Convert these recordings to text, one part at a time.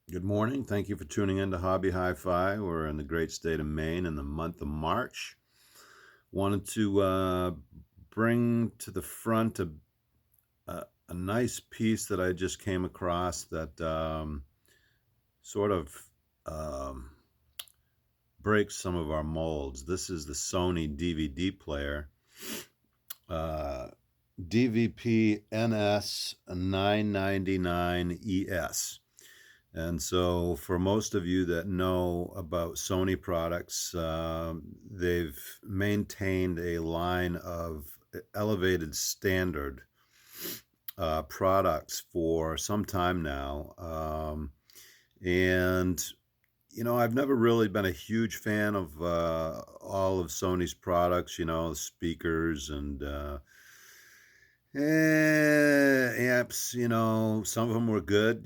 Good morning. Thank you for tuning in to Hobby Hi-Fi. We're in the great state of Maine in the month of March. Wanted to bring to the front a nice piece that I just came across that sort of um, breaks some of our molds. This is the Sony DVD player, uh, dvp-ns999es. And so for most of you that know about Sony products, they've maintained a line of elevated standard products for some time now. And, I've never really been a huge fan of all of Sony's products, speakers and amps, some of them were good,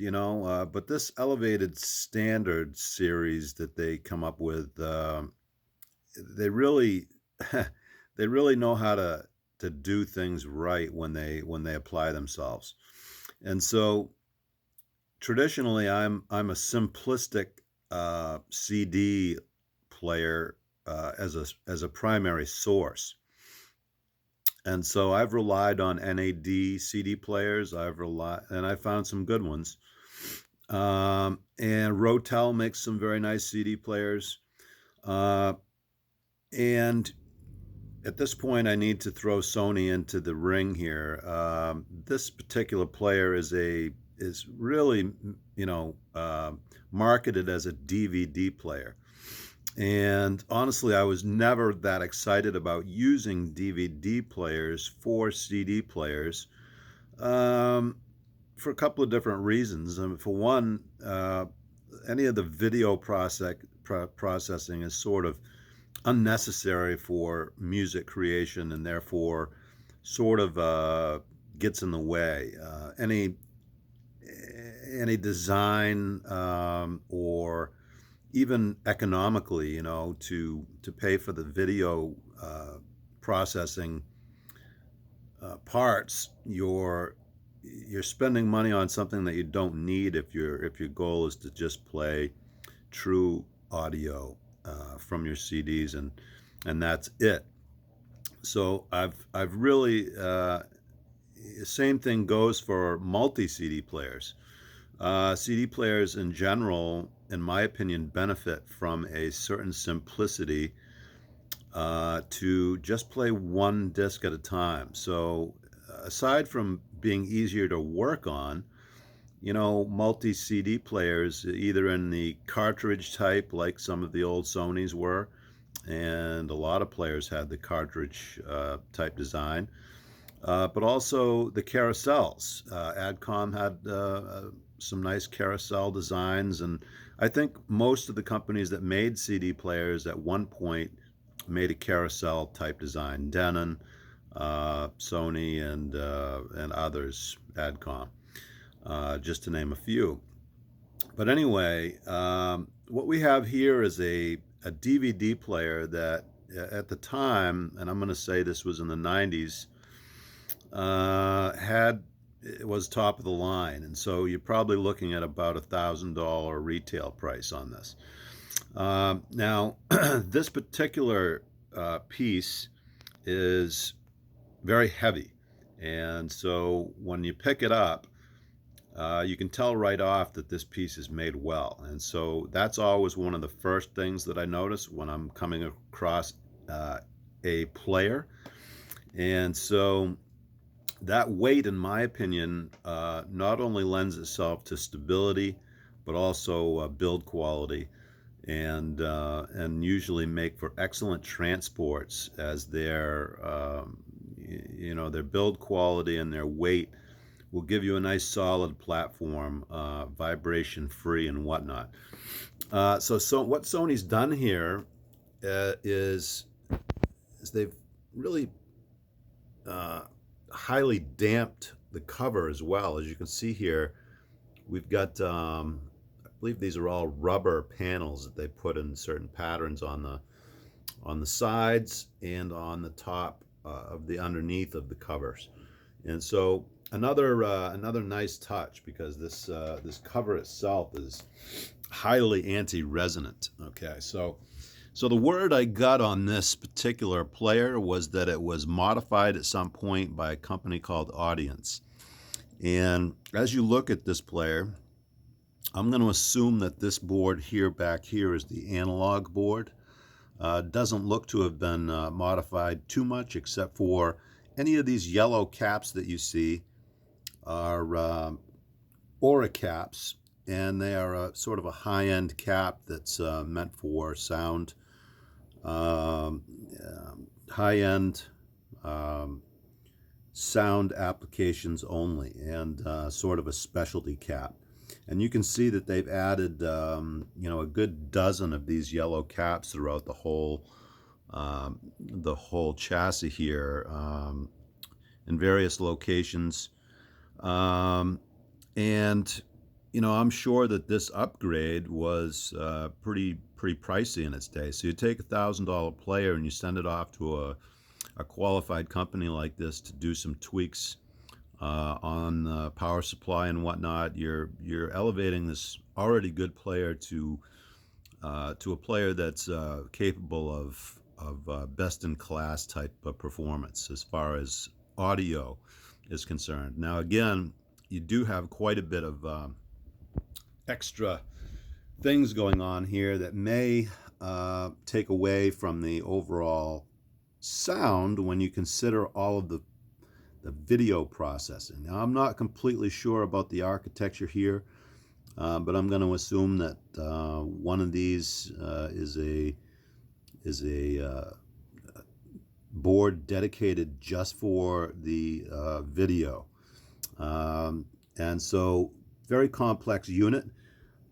but this elevated standard series that they come up with, they really, they really know how to do things right when they apply themselves. And so traditionally, I'm a simplistic CD player as a primary source. And so I've relied on NAD CD players. And I found some good ones. And Rotel makes some very nice CD players. And at this point, I need to throw Sony into the ring here. This particular player is really, marketed as a DVD player. And honestly, I was never that excited about using DVD players for CD players, um, for a couple of different reasons. For one, any of the video processing is sort of unnecessary for music creation, and therefore sort of gets in the way. Any design, or even economically, to pay for the video processing parts, you're spending money on something that you don't need if your goal is to just play true audio from your CDs, and that's it. So I've really same thing goes for multi CD players. CD players in general, in my opinion, benefit from a certain simplicity to just play one disc at a time. So, aside from being easier to work on, multi CD players, either in the cartridge type, like some of the old Sonys were, and a lot of players had the cartridge type design, but also the carousels. Adcom had some nice carousel designs, and I think most of the companies that made CD players at one point made a carousel type design. Denon, Sony, and others, Adcom, just to name a few. But anyway, what we have here is a DVD player that at the time, and I'm going to say this was in the 90s, had it was top of the line, and so you're probably looking at about $1,000 retail price on this. Now, this particular piece is very heavy, and so when you pick it up, you can tell right off that this piece is made well. And so that's always one of the first things that I notice when I'm coming across a player. And so that weight, in my opinion, not only lends itself to stability, but also build quality, and usually make for excellent transports, as their build quality and their weight will give you a nice solid platform, vibration free and whatnot. So what Sony's done here is they've really uh, highly damped the cover as well. As you can see here, we've got, I believe these are all rubber panels that they put in certain patterns on the sides and on the top of the underneath of the covers. And so Another nice touch, because this cover itself is highly anti-resonant. Okay, so the word I got on this particular player was that it was modified at some point by a company called Audience. And as you look at this player, I'm going to assume that this board here, back here, is the analog board. Doesn't look to have been modified too much, except for any of these yellow caps that you see are Aura caps, and they are a sort of a high-end cap that's meant for sound, high-end sound applications only, and sort of a specialty cap. And you can see that they've added, a good dozen of these yellow caps throughout the whole chassis here, in various locations. And I'm sure that this upgrade was pretty pricey in its day. So you take $1,000 player and you send it off to a qualified company like this to do some tweaks on power supply and whatnot. You're elevating this already good player to a player that's capable of best in class type of performance as far as audio is concerned. Now again, you do have quite a bit of extra things going on here that may take away from the overall sound when you consider all of the video processing. Now, I'm not completely sure about the architecture here, but I'm going to assume that one of these is a board dedicated just for the video. And so, very complex unit,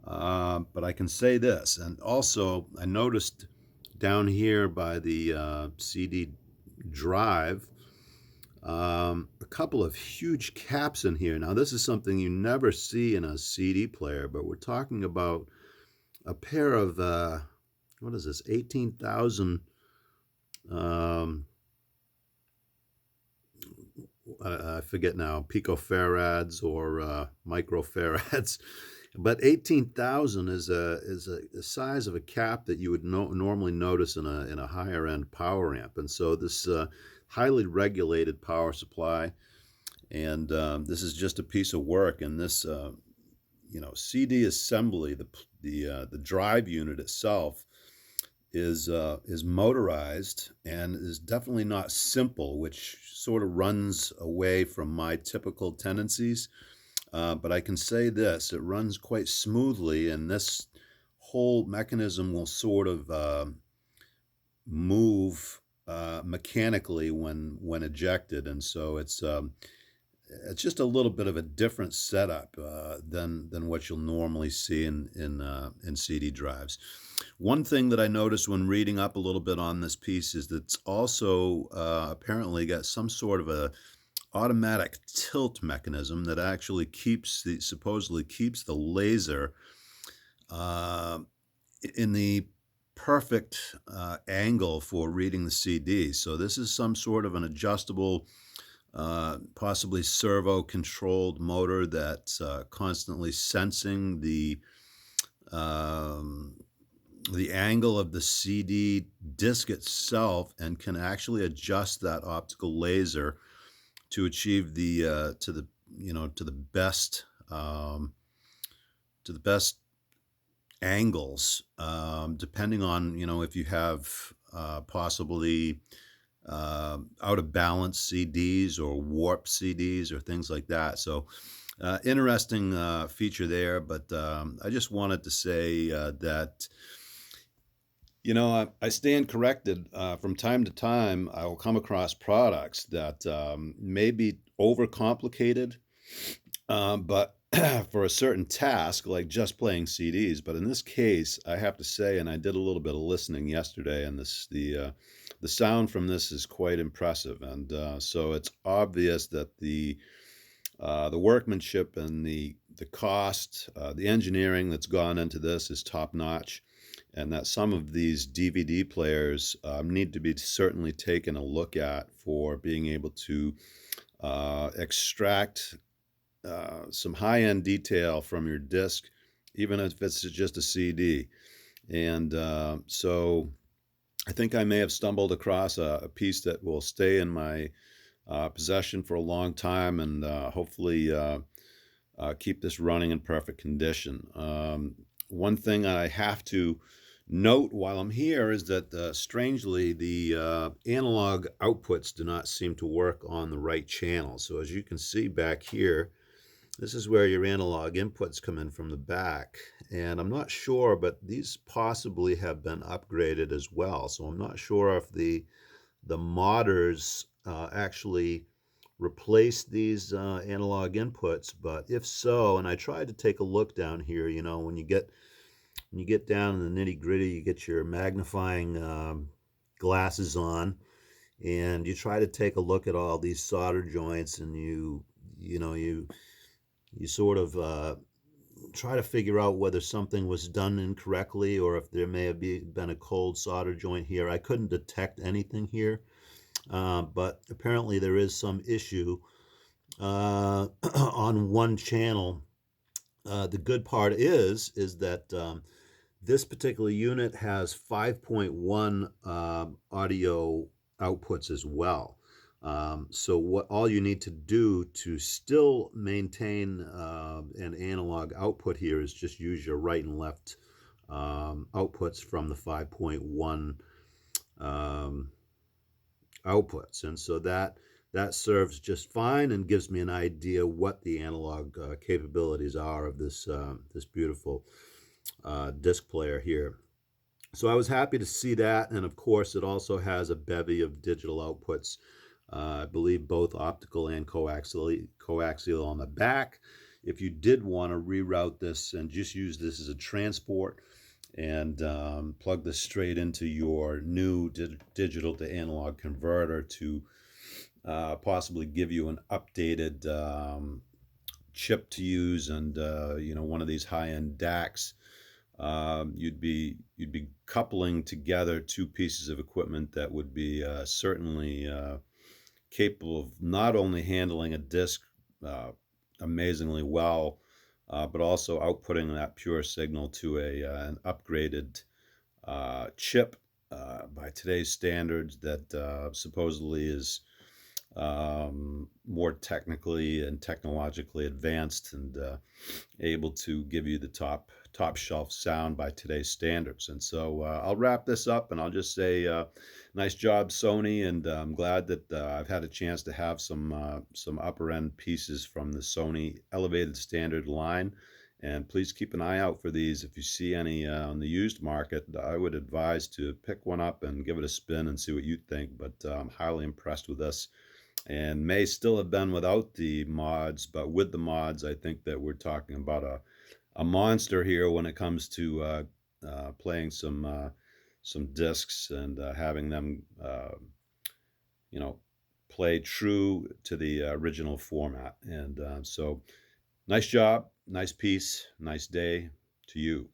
but I can say this. And also, I noticed down here by the CD drive, a couple of huge caps in here. Now, this is something you never see in a CD player, but we're talking about a pair of, what is this, 18,000, I forget now, picofarads or microfarads, but 18,000 is a size of a cap that you would normally notice in a higher end power amp. And so this highly regulated power supply, and this is just a piece of work. And this CD assembly, the drive unit itself is motorized and is definitely not simple, which sort of runs away from my typical tendencies. But I can say this, it runs quite smoothly, and this whole mechanism will sort of move mechanically when ejected. And so it's just a little bit of a different setup than what you'll normally see in CD drives. One thing that I noticed when reading up a little bit on this piece is that it's also apparently got some sort of a automatic tilt mechanism that actually supposedly keeps the laser in the perfect angle for reading the CD. So this is some sort of an adjustable, possibly servo-controlled motor that's constantly sensing the angle of the CD disc itself, and can actually adjust that optical laser to achieve the to the best angles, depending on if you have possibly out of balance CDs or warp CDs or things like that. So interesting feature there. But I just wanted to say that I stand corrected. From time to time, I will come across products that may be overcomplicated, but for a certain task, like just playing CDs. But in this case, I have to say, and I did a little bit of listening yesterday, and the sound from this is quite impressive. And so it's obvious that the workmanship and the cost, the engineering that's gone into this is top notch. And that some of these DVD players need to be certainly taken a look at for being able to extract some high-end detail from your disc, even if it's just a CD. And so I think I may have stumbled across a piece that will stay in my possession for a long time, and hopefully keep this running in perfect condition. One thing I have to note while I'm here is that strangely the analog outputs do not seem to work on the right channel. So as you can see back here, this is where your analog inputs come in from the back. And I'm not sure, but these possibly have been upgraded as well. So I'm not sure if the modders actually replace these analog inputs, but if so, and I tried to take a look down here, you know, when you get down in the nitty gritty, you get your magnifying glasses on, and you try to take a look at all these solder joints, and you sort of try to figure out whether something was done incorrectly or if there may have been a cold solder joint here. I couldn't detect anything here. But apparently there is some issue on one channel. The good part is that this particular unit has 5.1 audio outputs as well. So what all you need to do to still maintain an analog output here is just use your right and left outputs from the 5.1 outputs, and so that serves just fine and gives me an idea what the analog capabilities are of this this beautiful disc player here. So I was happy to see that, and of course it also has a bevy of digital outputs, I believe both optical and coaxial on the back. If you did want to reroute this and just use this as a transport and plug this straight into your new digital to analog converter to possibly give you an updated chip to use, and one of these high-end DACs, you'd be coupling together two pieces of equipment that would be certainly capable of not only handling a disc amazingly well, but also outputting that pure signal to an upgraded chip by today's standards that supposedly is more technically and technologically advanced and able to give you the top shelf sound by today's standards. And so I'll wrap this up, and I'll just say nice job, Sony, and I'm glad that I've had a chance to have some upper end pieces from the Sony elevated standard line. And please keep an eye out for these. If you see any on the used market, I would advise to pick one up and give it a spin and see what you think. But I'm highly impressed with this, and may still have been without the mods, but with the mods, I think that we're talking about a monster here when it comes to playing some discs and having them, play true to the original format. And so, nice job, nice piece, nice day to you.